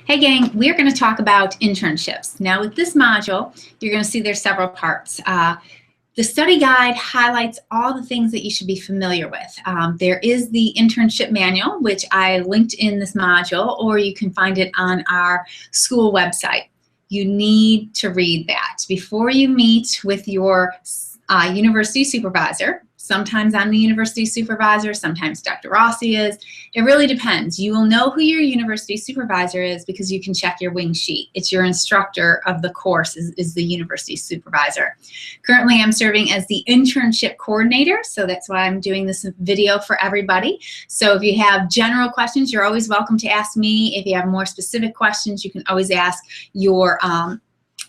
Hey gang, we're going to talk about internships. Now with this module, you're going to see there's several parts. The study guide highlights all the things that you should be familiar with. There is the internship manual, which I linked in this module, or you can find it on our school website. You need to read that before you meet with your university supervisor. Sometimes I'm the university supervisor, sometimes Dr. Rossi is. It really depends. You will know who your university supervisor is because you can check your wing sheet. It's your instructor of the course is the university supervisor. Currently, I'm serving as the internship coordinator, so that's why I'm doing this video for everybody. So if you have general questions, you're always welcome to ask me. If you have more specific questions, you can always ask your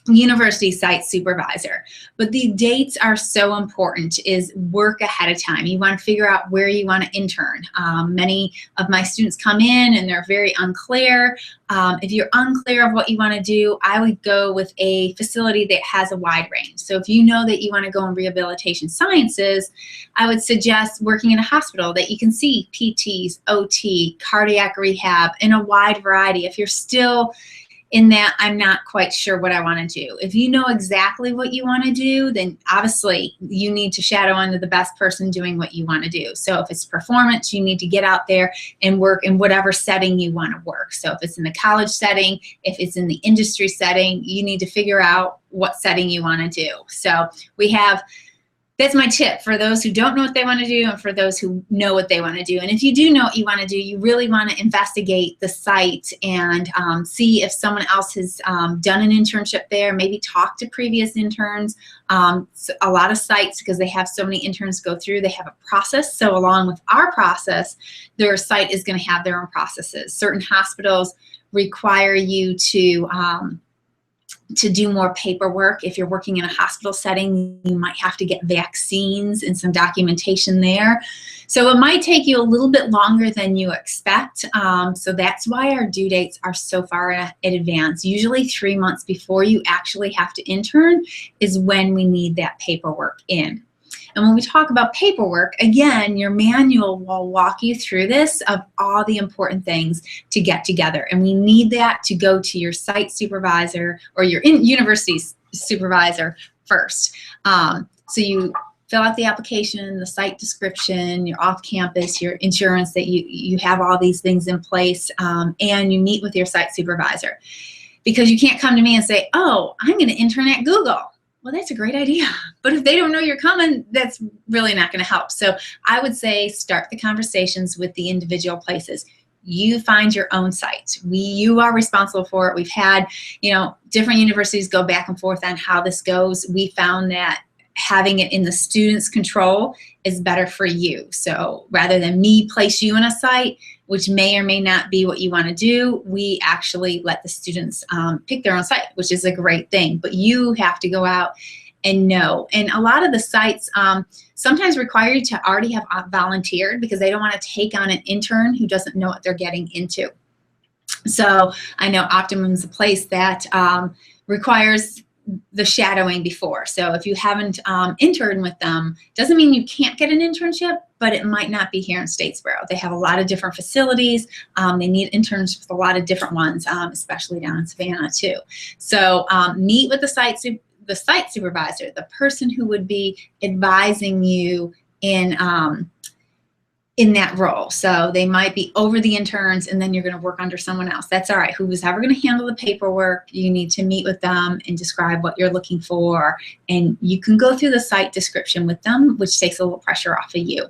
university site supervisor. But the dates are so important, is work ahead of time. You want to figure out where you want to intern. Many of my students come in and they're very unclear. If you're unclear of what you want to do, I would go with a facility that has a wide range. So if you know that you want to go in rehabilitation sciences, I would suggest working in a hospital that you can see PTs, OT, cardiac rehab, in a wide variety. If you're still in that I'm not quite sure what I want to do. If you know exactly what you want to do, then obviously you need to shadow under the best person doing what you want to do. So if it's performance, you need to get out there and work in whatever setting you want to work. So if it's in the college setting, if it's in the industry setting, you need to figure out what setting you want to do. So that's my tip for those who don't know what they want to do and for those who know what they want to do. And if you do know what you want to do, you really want to investigate the site and see if someone else has done an internship there, maybe talk to previous interns. So a lot of sites, because they have so many interns go through, they have a process. So along with our process, their site is going to have their own processes. Certain hospitals require you to do more paperwork. If you're working in a hospital setting, you might have to get vaccines and some documentation there. So it might take you a little bit longer than you expect. So that's why our due dates are so far in advance. Usually 3 months before you actually have to intern is when we need that paperwork in. And when we talk about paperwork, again, your manual will walk you through this of all the important things to get together. And we need that to go to your site supervisor or your university supervisor first. So you fill out the application, the site description, your off-campus, your insurance, that you have all these things in place, and you meet with your site supervisor. Because you can't come to me and say, oh, I'm going to intern at Google. Well, that's a great idea. But if they don't know you're coming, that's really not going to help. So I would say start the conversations with the individual places. You find your own site. You are responsible for it. We've had, different universities go back and forth on how this goes. We found that having it in the student's control is better for you. So rather than me place you in a site, which may or may not be what you want to do, we actually let the students pick their own site, which is a great thing. But you have to go out and know. And a lot of the sites sometimes require you to already have volunteered because they don't want to take on an intern who doesn't know what they're getting into. So I know Optimum's a place that requires the shadowing before. So if you haven't interned with them, doesn't mean you can't get an internship, but it might not be here in Statesboro. They have a lot of different facilities. They need interns with a lot of different ones, especially down in Savannah too. So meet with the site supervisor, the person who would be advising you in that role. So they might be over the interns and then you're going to work under someone else. That's all right. Who's ever going to handle the paperwork, you need to meet with them and describe what you're looking for. And you can go through the site description with them, which takes a little pressure off of you.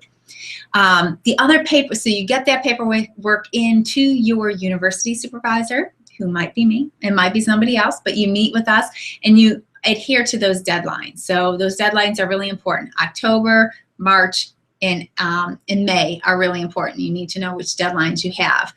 The other paper, so you get that paperwork into your university supervisor, who might be me, it might be somebody else, but you meet with us and you adhere to those deadlines. So those deadlines are really important. October, March, and May are really important. You need to know which deadlines you have.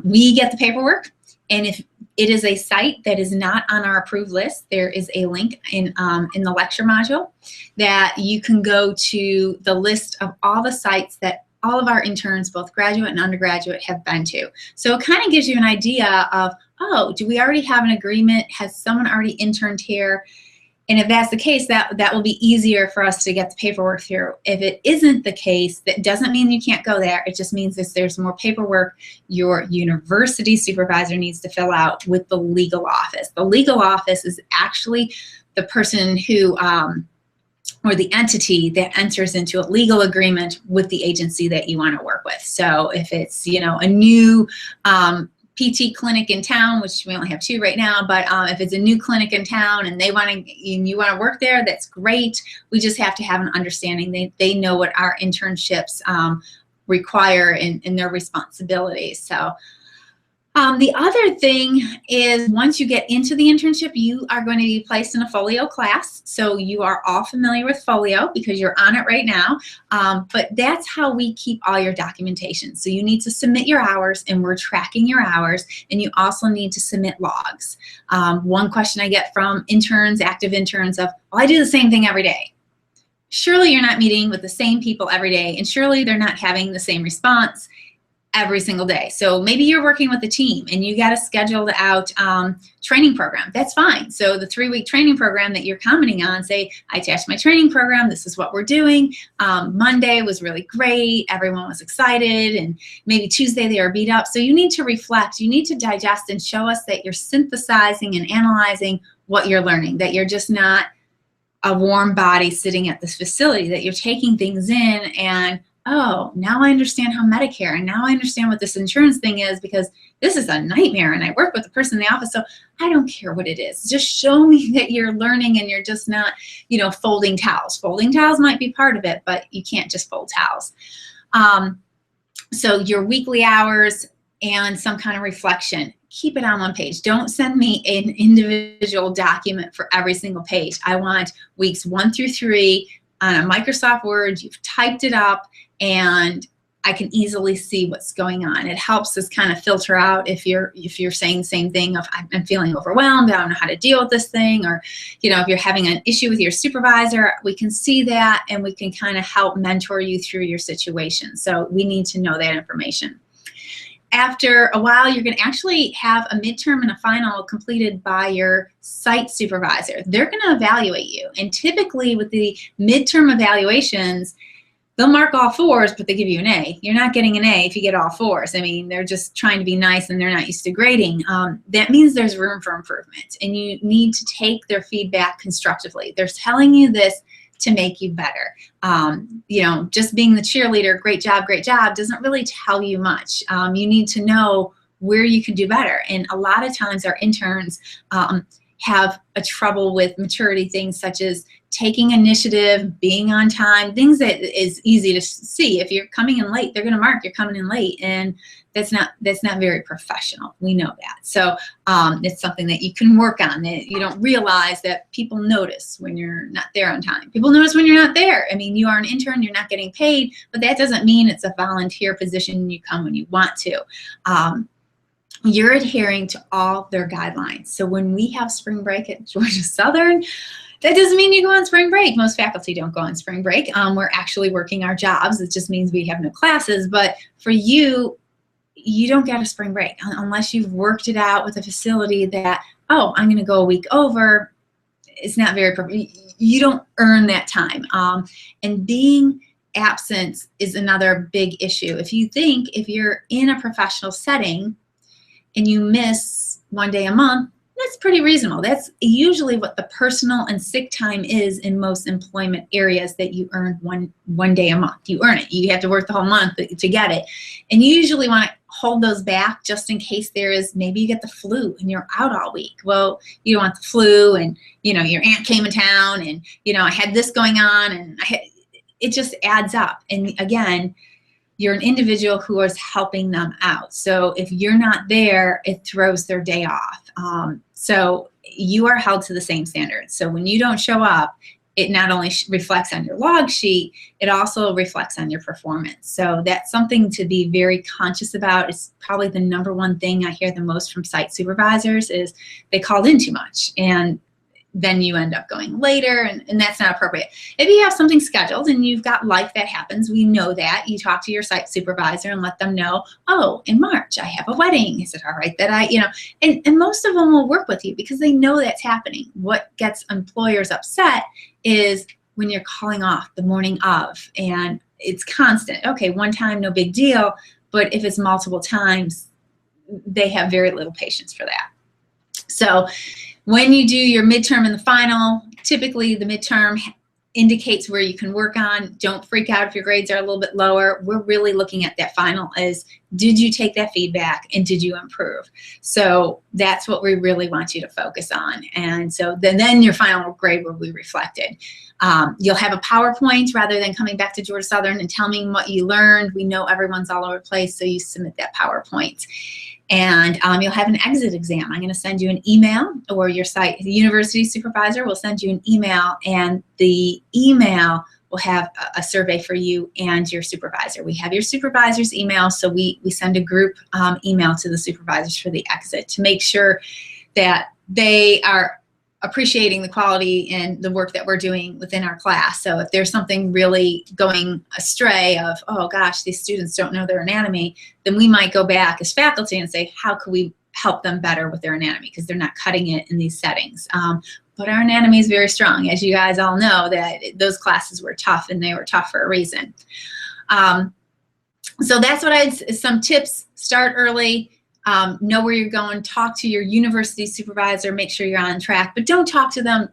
We get the paperwork, and if it is a site that is not on our approved list, there is a link in the lecture module that you can go to the list of all the sites that all of our interns, both graduate and undergraduate, have been to. So it kind of gives you an idea of, oh, do we already have an agreement? Has someone already interned here? And if that's the case, that will be easier for us to get the paperwork through. If it isn't the case, that doesn't mean you can't go there. It just means that there's more paperwork your university supervisor needs to fill out with the legal office. The legal office is actually the person who, or the entity that enters into a legal agreement with the agency that you want to work with. So if it's, you know, a new PT clinic in town, which we only have 2 right now, but if it's a new clinic in town and you want to work there, that's great. We just have to have an understanding. They know what our internships require in their responsibilities. So the other thing is, once you get into the internship, you are going to be placed in a folio class. So you are all familiar with folio because you're on it right now. But that's how we keep all your documentation. So you need to submit your hours, and we're tracking your hours. And you also need to submit logs. One question I get from interns, active interns, of, well, I do the same thing every day. Surely you're not meeting with the same people every day, and surely they're not having the same response every single day. So maybe you're working with a team and you got a scheduled out training program. That's fine. So the 3-week training program that you're commenting on, say, I attached my training program, this is what we're doing. Monday was really great, everyone was excited, and maybe Tuesday they were beat up. So you need to reflect, you need to digest and show us that you're synthesizing and analyzing what you're learning, that you're just not a warm body sitting at this facility, that you're taking things in and, oh, now I understand how Medicare, and now I understand what this insurance thing is, because this is a nightmare, and I work with the person in the office, so I don't care what it is. Just show me that you're learning and you're just not, you know, folding towels. Folding towels might be part of it, but you can't just fold towels. So your weekly hours and some kind of reflection, keep it on one page. Don't send me an individual document for every single page. I want weeks 1 through 3 on a Microsoft Word. You've typed it up, and I can easily see what's going on. It helps us kind of filter out if you're saying the same thing of, I'm feeling overwhelmed, I don't know how to deal with this thing, or, you know, if you're having an issue with your supervisor, we can see that and we can kind of help mentor you through your situation. So we need to know that information. After a while, you're going to actually have a midterm and a final completed by your site supervisor. They're going to evaluate you. And typically with the midterm evaluations, they'll mark all 4s, but they give you an A. You're not getting an A if you get all 4s. I mean, they're just trying to be nice and they're not used to grading. That means there's room for improvement, and you need to take their feedback constructively. They're telling you this to make you better. You know, just being the cheerleader, great job, doesn't really tell you much. You need to know where you can do better. And a lot of times our interns have a trouble with maturity things such as taking initiative, being on time, things that is easy to see. If you're coming in late, they're going to mark you're coming in late, and that's not very professional. We know that. So it's something that you can work on. That you don't realize that people notice when you're not there on time. People notice when you're not there. I mean, you are an intern, you're not getting paid, but that doesn't mean it's a volunteer position. You come when you want to. You're adhering to all their guidelines. So when we have spring break at Georgia Southern, that doesn't mean you go on spring break. Most faculty don't go on spring break. We're actually working our jobs. It just means we have no classes. But for you, you don't get a spring break unless you've worked it out with a facility that, oh, I'm going to go a week over. It's not very, you don't earn that time. And being absent is another big issue. If you're in a professional setting and you miss 1 day a month, that's pretty reasonable. That's usually what the personal and sick time is in most employment areas, that you earn one day a month. You earn it. You have to work the whole month to get it. And you usually want to hold those back just in case maybe you get the flu and you're out all week. Well, you don't want the flu, and, you know, your aunt came in town, and, you know, I had this going on, and it just adds up. And again, you're an individual who is helping them out. So if you're not there, it throws their day off. So you are held to the same standards. So when you don't show up, it not only reflects on your log sheet, it also reflects on your performance. So that's something to be very conscious about. It's probably the #1 thing I hear the most from site supervisors is they called in too much. And then you end up going later, and that's not appropriate. If you have something scheduled and you've got life that happens, we know that. You talk to your site supervisor and let them know, oh, in March I have a wedding. Is it all right that I, and most of them will work with you because they know that's happening. What gets employers upset is when you're calling off the morning of, and it's constant. Okay, one time, no big deal, but if it's multiple times, they have very little patience for that. So when you do your midterm and the final, typically the midterm indicates where you can work on. Don't freak out if your grades are a little bit lower. We're really looking at that final as, did you take that feedback and did you improve? So that's what we really want you to focus on. And so then your final grade will be reflected. You'll have a PowerPoint rather than coming back to Georgia Southern and telling me what you learned. We know everyone's all over the place, so you submit that PowerPoint. And you'll have an exit exam. I'm going to send you an email, or your site, the university supervisor will send you an email, and the email will have a survey for you and your supervisor. We have your supervisor's email, so we send a group email to the supervisors for the exit to make sure that they are appreciating the quality and the work that we're doing within our class. So if there's something really going astray of, oh gosh, these students don't know their anatomy, then we might go back as faculty and say, how can we help them better with their anatomy, because they're not cutting it in these settings. But our anatomy is very strong. As you guys all know, that those classes were tough, and they were tough for a reason. So that's what some tips: start early. Know where you're going, talk to your university supervisor, make sure you're on track, but don't talk to them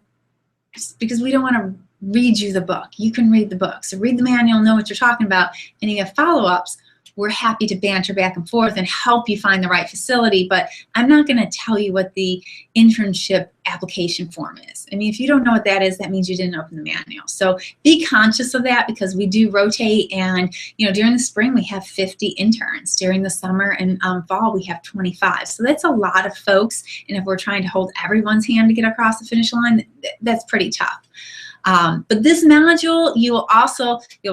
because we don't want to read you the book. You can read the book. So read the manual, know what you're talking about, and you have follow-ups. We're happy to banter back and forth and help you find the right facility, but I'm not going to tell you what the internship application form is. I mean, if you don't know what that is, that means you didn't open the manual. So be conscious of that, because we do rotate, and during the spring we have 50 interns. During the summer and fall we have 25. So that's a lot of folks, and if we're trying to hold everyone's hand to get across the finish line, that's pretty tough. But this module, you'll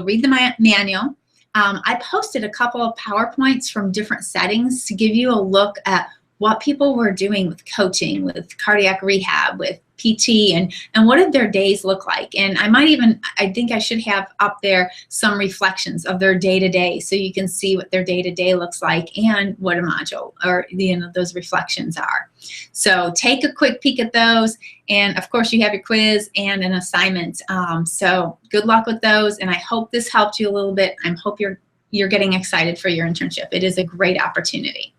read the manual. I posted a couple of PowerPoints from different settings to give you a look at what people were doing with coaching, with cardiac rehab, with PT, and what did their days look like. And I think I should have up there some reflections of their day-to-day, so you can see what their day-to-day looks like and what a module or those reflections are. So take a quick peek at those, and of course you have your quiz and an assignment. So good luck with those, and I hope this helped you a little bit. I hope you're getting excited for your internship. It is a great opportunity.